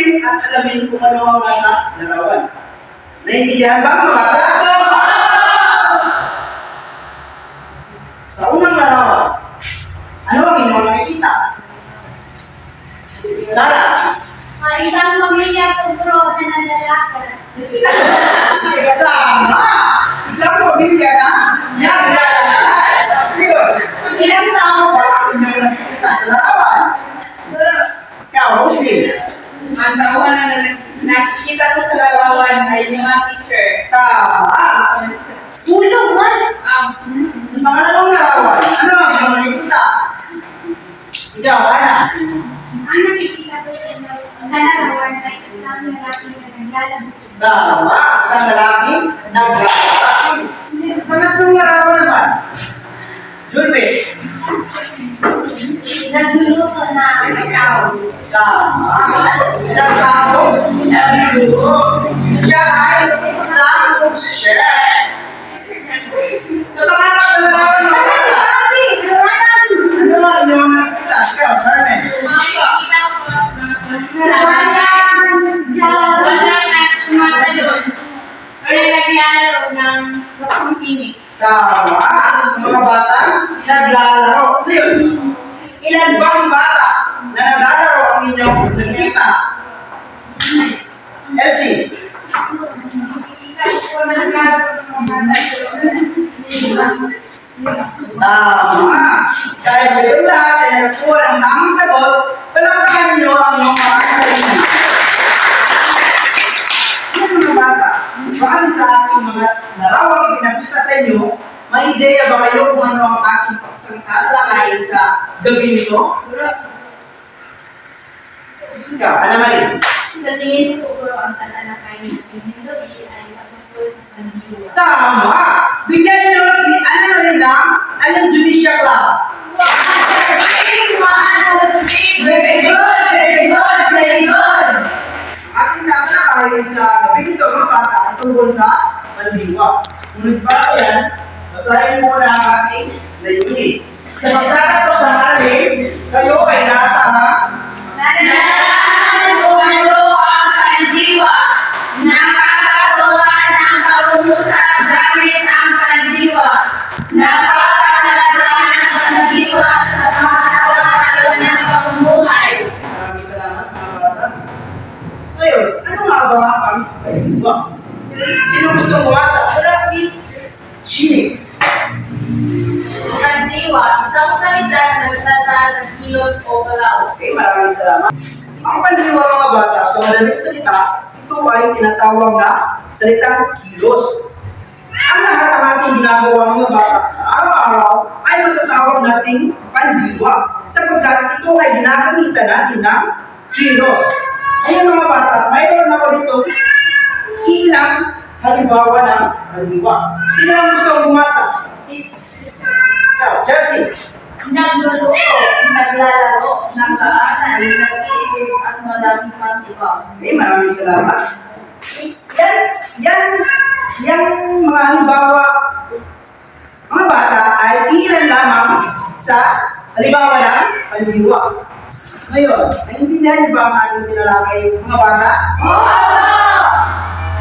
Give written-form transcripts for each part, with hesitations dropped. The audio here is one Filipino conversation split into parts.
suriin at alamin kung ano ang nasa larawan. Naintindihan ba mga bata? Sa unang larawan, ano ang inyong nakikita? Sarah? Isang pamilya tugro na nanlalakad. Tama! Isang pamilya na naglalakad. Yun. Ilang tao ba ang inyong nakikita sa larawan? Ikaw, Roslyn. Ang tauhan na nakikita ko sa larawan ay yung mga teacher. Tama! Tulog man! Sa pangalawang larawan, ano ang inyong nakikita? Ikaw, Ana. Ang nakikita ko sa larawan ay isang lalaki na naglalakad. Tama! Isang lalaking naglalakad. Pangatlong larawan naman. Julbe. Nagluluto na ikaw. Tama! Isang tao nagluluto. Siya ay isang chef. Sa pangatlong larawan naman, ano ang inyong nakikita? Ikaw, Carmen. Tama! Mga bata naglalaro. Ngayon, ilan bang bata na naglalaro ang inyong nakikita? Elsie. Tama! Dahil kayong lahat ay nagkuha ng tamang sagot, palakpakan niyo ang inyong mga sarili. Yan mga bata, base sa aking mga larawang ipinakita sa inyo, may ideya ba kayo kung ano ang aking pagsalita talakayin sa gabi nito? Ikaw, Ana Marie. Sa tingin ko siguro ang talalakay natin yung gabi ay patungkol sa pandiwa. Tama! Bigyan niyo si Ana Marie ng Alan Judicial Club. Very good! Very good! Very good! Ating tatalakayin sa gabi nito mga bata ang tungkol sa pandiwa. Ngunit bago yan, basahin muna ang ating layunin. Sa pagtatapos ng aral, kayo ay nasa Tandaan kung ano ang pandiwa. Nakakatuwa ng kausap gamit ang pandiwa. Napakahalaga ng pandiwa sa pangalawa ng pamumuhay. Maraming salamat mga bata. Ngayon, ano nga ba ang pandiwa? Sino gusto umasa? Shini. Pandiwa, isang salita na nagsasaad ng kilos o galaw. Okay, maraming salamat. Ang pandiwa mga bata, sa madaling salita, ito ay tinatawag na salitang kilos. Ang lahat ng ating ginagawa mga bata sa araw-araw ay matatawag nating pandiwa sapagkat ito ay ginagamitan natin ng kilos. Ngayon mga bata, mayroon ako dito ilang halimbawa ng pandiwa. Sino ang gusto bumasa? Ikaw, Chelsea. Nagluluto, naglalaro, nagkaanan, nag-iibig at maraming pandiwa. Okay, maraming salamat. Yan mga halimbawa, mga bata ay ilan lamang sa halimbawa ng pandiwa. Ngayon, naiintindihan niyo ba ang ating tinalakay mga bata?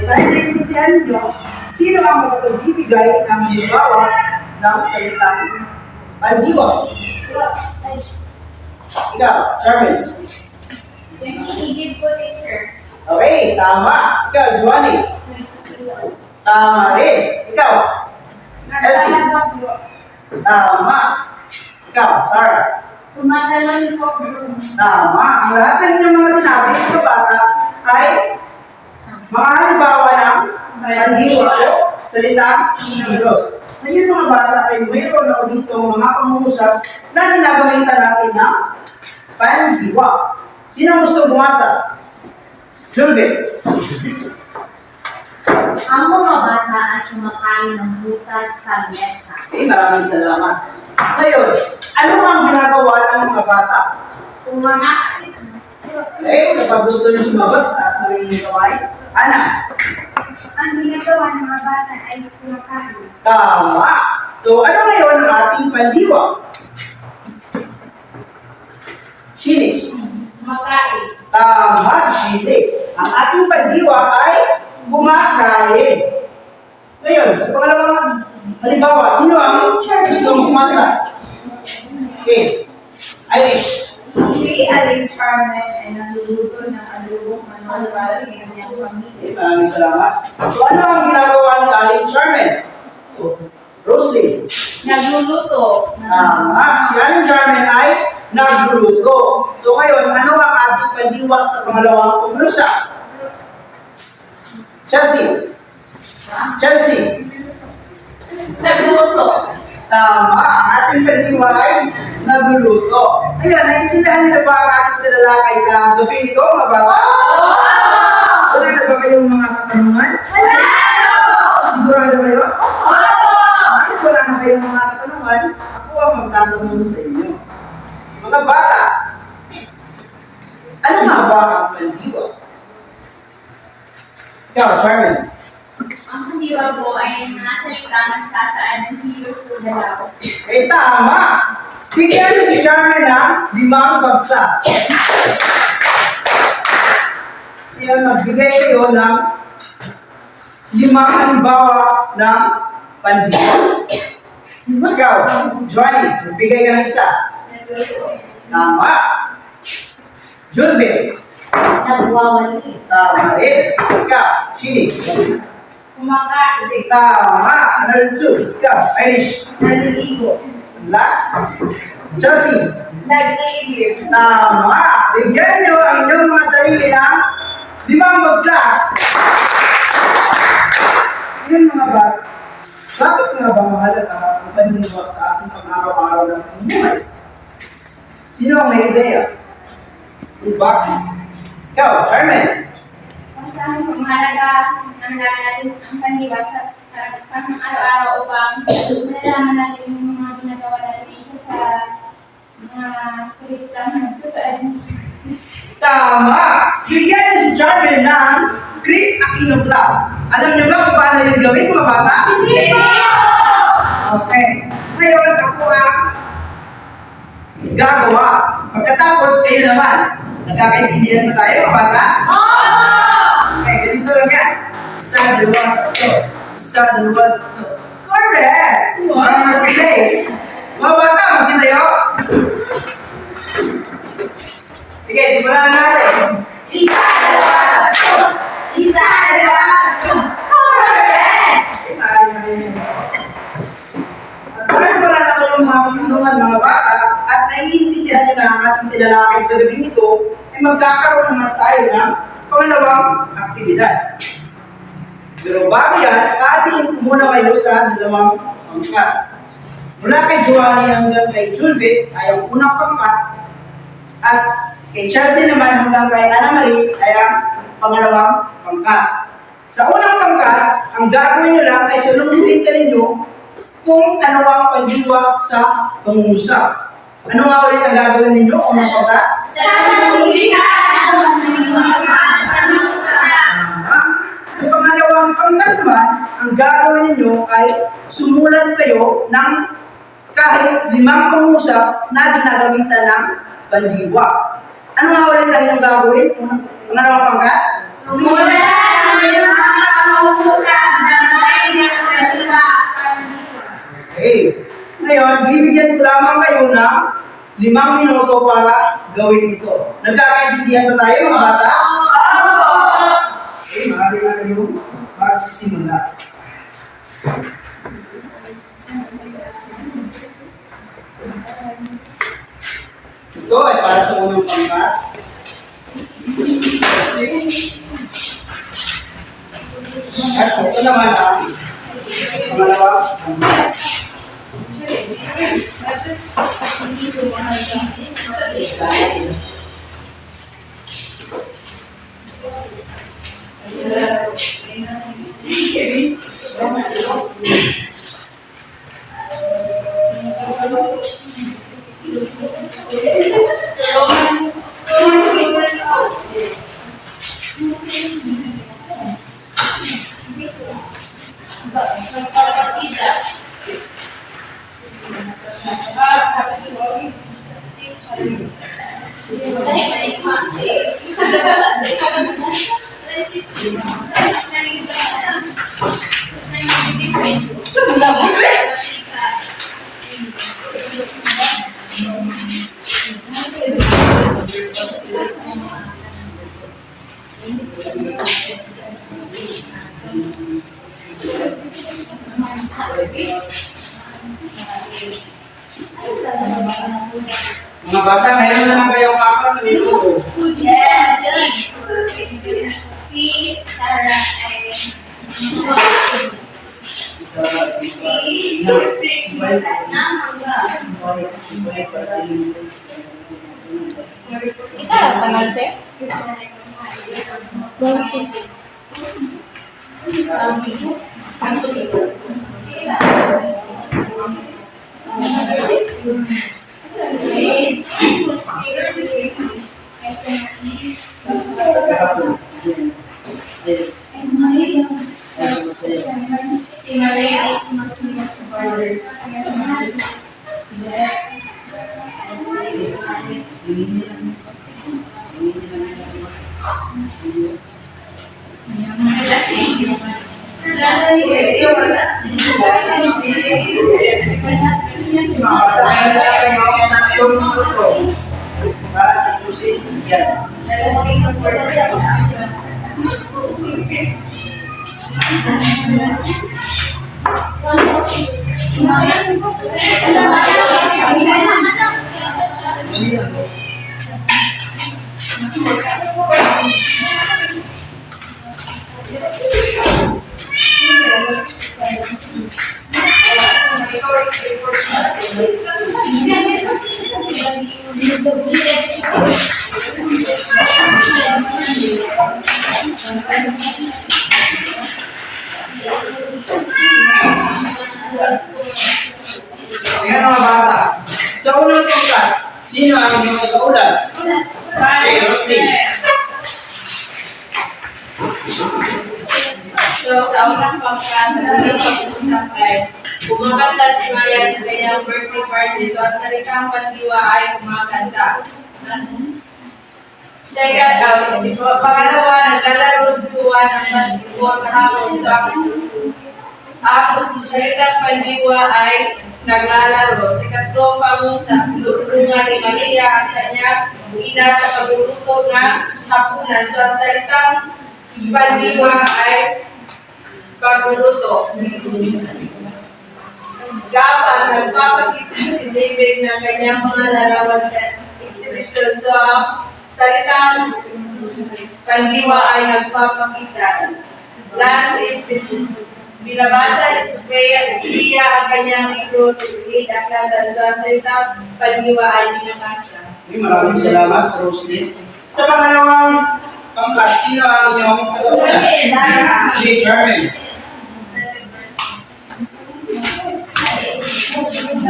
Dahil naiintindihan niyo, sino ang makapagbibigay ng halimbawa ng salitang pandiwa? Ikaw, Charmin. Nag-iigib ko, teacher. Okay, tama. Ikaw, Giovanni. Tama rin. Ikaw, Elsie. Tama. Ikaw, Sarah. Tumatalon po. Tama. Ang lahat ng inyong mga sinabi mga bata ay mga halimbawa ng pandiwa o salitang kilos. Ngayon mga bata ay mayroon ako dito mga pangungusap na ginagamitan natin ng pandiwa. Sino gusto bumasa? Julve. Ang mga bata ay kumakain ng butas sa mesa. Okay, maraming salamat. Ngayon, ano ang ginagawa ng mga bata? Kumakain. Okay, kapag gusto nyo sumagot, taas na rin yung kamay. Ana. Ang ginagawa ng mga bata ay kumakain. Tama. So, ano ngayon ang ating pandiwa? Shini. Kumakain. Tama si Chile. Ang ating pandiwa ay kumakain. Ngayon, sa pangalawang halimbawa, sino ang gustong pumasa? Okay. Irish. Si Aling Carmen ay nagluluto ng adobong manok para sa kanyang pamilya. Okay, maraming salamat. So, ano ang ginagawa ni Aling Charmen? So, roasting. Nagluluto. Tama. Si Aling Charmen ay nagluluto. So, ngayon, ano ang ating pandiwa sa pangalawang pumulusa? Chelsea. Chelsea. Nagluluto. Tama. Ang ating pandiwa ay nagluluto. Ayan, naiintindihan niyo na ba ang ating talalakay sa gabi nito, mga bata? Wala na ba kayong mga katanungan? Sigurado kayo? Bakit wala na kayong mga katanungan? Ako ang magtatanong sa inyo. Mga bata, ano nga ba ang pandiwa? Ikaw, Charmin. Ang kandiwa po ay mga salita nagsasaan ng kilos o dalaw. Eh, tama! Bigyan niyo si Charmin ng 5 bagsak. Kaya magbigay kayo ng 5 halimbawa ng pandiwa. Ikaw, Johnny, magbigay ka ng isa. Tama. Junbe, Nagwawalis. tama rin. Ikaw, Shini. Kumakain. Tama. Another 2. Ikaw, Irish. Naliligo. Last, Chelsea. Nag-iibig. Tama. Bigyan niyo ang inyong mga sarili ng 5 bagsak. Yun mga bata. Bakit nga ba mahalaga ang pandiwa sa ating pang-araw-araw ng buhay? Sino ang may ideya? Kung bakit? Ikaw, Charmin. Kung saan mahalaga ang natin ang pandiwa sa pang-araw-araw upang malalaman natin yung mga ginagawa natin isa sa mga kurikulahan sa Tama! Bigyan niyo si Charmin ng Chris Aquino Club. Alam niyo ba kung paano yung gawin, mga bata? Hindi po! Okay. Ngayon, ako ang gagawa. Pagkatapos, kayo naman. Nagkakaintindihan ba tayo, mga bata? Okay, ganito lang yan. 1, 2, 3. 1, 2, 3. Correct! Okay. Mga bata, magsitayo. Sige, simulan na natin. Isa, dalawa, tatlo. Isa, dalawa, tatlo. Correct! Okay, maaari na kayo. At dahil wala na kayong mga katanungan, mga bata, at naiintindihan nyo na ang ating tinalakay sa gabing ito, ay magkakaroon naman tayo ng pangalawang aktibidad. Pero bago yan, ating muna kayo sa 2 pangkat. Mula kay Joanny hanggang kay Julbit ay ang unang pangkat, at kay Chelsea naman hanggang kay Ana Marie ay ang pangalawang pangkat. Sa unang pangkat, ang gagawin nyo lang ay salunguhin ka ninyo kung ano ang pandiwa sa pangungusap. Ano nga ulit ang gagawin ninyo? Unang pangkat? Sasaluhin ang pandiwa sa Tama. Sa pangalawang pangkat naman, ang gagawin ninyo ay sumulat kayo ng kahit 5 pangungusap na ginagamitan ng pandiwa. Ano nga ulit ang inyong gagawin? Pangalawang pangkat? Sumula ang mga pangungusap na may nakasalita pandiwa. Okay. Ngayon, bibigyan ko lamang kayo ng 5 minuto para gawin ito. Nagkakaintindihan ba tayo, mga bata? Okay, maaari na kayo magsimula. Ito ay para sa unang pangkat. At ito naman ang pangalawang pangkat. Mga bata, mayroon na lang kayong apat na minuto. Yes! Si Sarah ay Isa, si Maria ay sumasunod sa border. mga bata, mayroon na lang kayong tatlong minuto para tapusin yan. Ayan mga bata, sa unang tungkat, sino ang inyong ikaulan? Okay, Roslyn. So, sa unang pangkat, kumakanta si Maria sa kanyang birthday party. So, ang salitang pandiwa ay kumakanta. Second, pangalawa, naglalaro si Juan ng basketball kahapon. So, ang salitang pandiwa ay naglalaro. Sa ikatlong pangusap, lulungan ni Maria ang kanyang ina sa pagluluto ng hapunan. So, ang salitang pandiwa ay pagluluto. Gabang, nagpapakita si David ng kanyang mga larawan sa exhibition. So, ang salitang pandiwa ay nagpapakita. Last is binabasa ni Sophia ang kanyang libro sa Slate Aklatan. So, ang salitang pandiwa ay binabasa. Okay, maraming salamat, Roslyn. Sa pangalawang pangkat, sino ang inyong ikaulan? Si Carmen.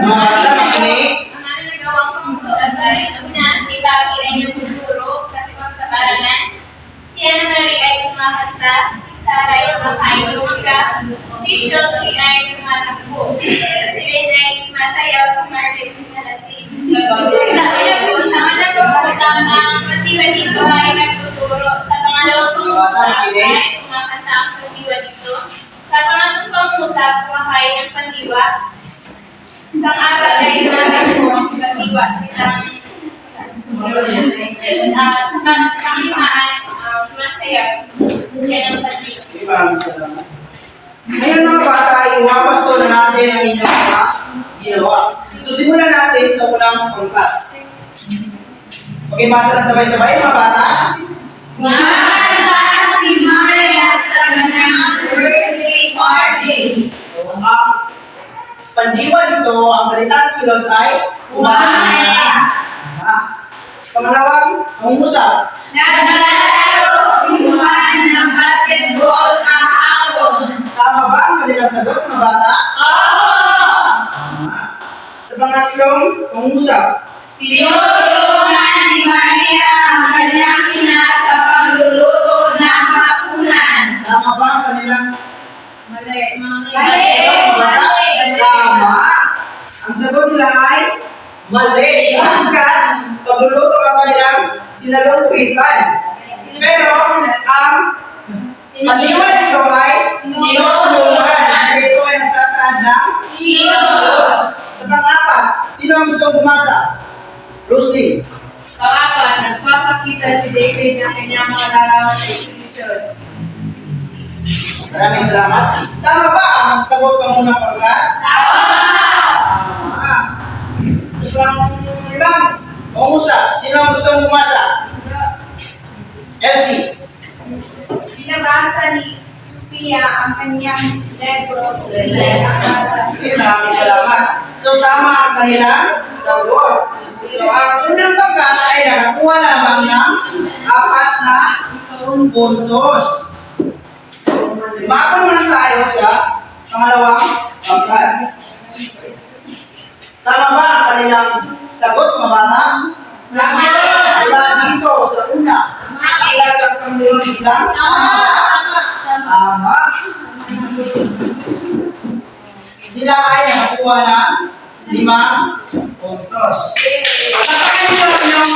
Mga bata, makinig. Ang nagawang pangusap ay si Bobby ay nagtuturo sa ibang sa paralan. Si Ana Marie ay kumakanta. Si Sarah ay kumakain ng umaga. Si Chelsea ay tumatakbo. Si Rene ay sumasayaw. Si Margaret ay nalasing. Sa unang pangusap ang pandiwa dito ay nagtuturo. Sa pangalawang pangusap ay kumakanta ang pandiwa dito. Sa pangatlong pangusap, kumakain ng pandiwa. Pang-apat ay nagagawa ang pandiwa sa panglima ay sumasayaw. Yan ang pandiwa. Okay, maraming salamat. Ngayon mga bata, iwapas ko na natin ang inyong mga ginawa. So, simulan natin sa unang pangkat. Okay, basa na sabay-sabay mga bata. Kumakanta si Maria sa kanyang birthday party. So, ang pandiwa dito, ang salitang kilos ay Kumakanta. Pangalawang, pangungusap. Naglalaro si Juan ng basketball kahapon. Tama ba ang kanilang sagot mga bata? Oo! Tama. Sa pangatlong, pangungusap. Tinutulungan ni Maria ang kanyang ina sa pagluluto ng hapunan. Tama ba ang kanilang Mali. sagot mga bata? Tama. Ang sagot nila ay mali. Sapagkat pagluluto ang kanilang sinalupuitan. Pero ang paniwa dito ay tinutulungan. Kasi ito ay nagsasaad ng Kilos. Sa pang-apat, sino ang gusto bumasa? Rosie. Pang-apat, nagpapakita si David ng kanyang mga larawan sa exhibition. Maraming salamat. Tama ba ang sagot ng unang pagkat? Tama. Sa pang-limang, pangusap, sino ang gusto bumasa? Elsie. Binabasa ni Sophia ang kanyang libro sa silang. Okay, maraming salamat. So, tama ang kanilang sagot. So, ang unang pagkat ay nakakuha lamang ng 4 na puntos. Lumaban naman tayo sa pangalawang pagkat. Tama ba ang kanilang sagot, mga bata? Mula dito sa una, hanggang sa panglimang bilang? Tama. Sila ay nakakuha ng 5 puntos. At ang kanilang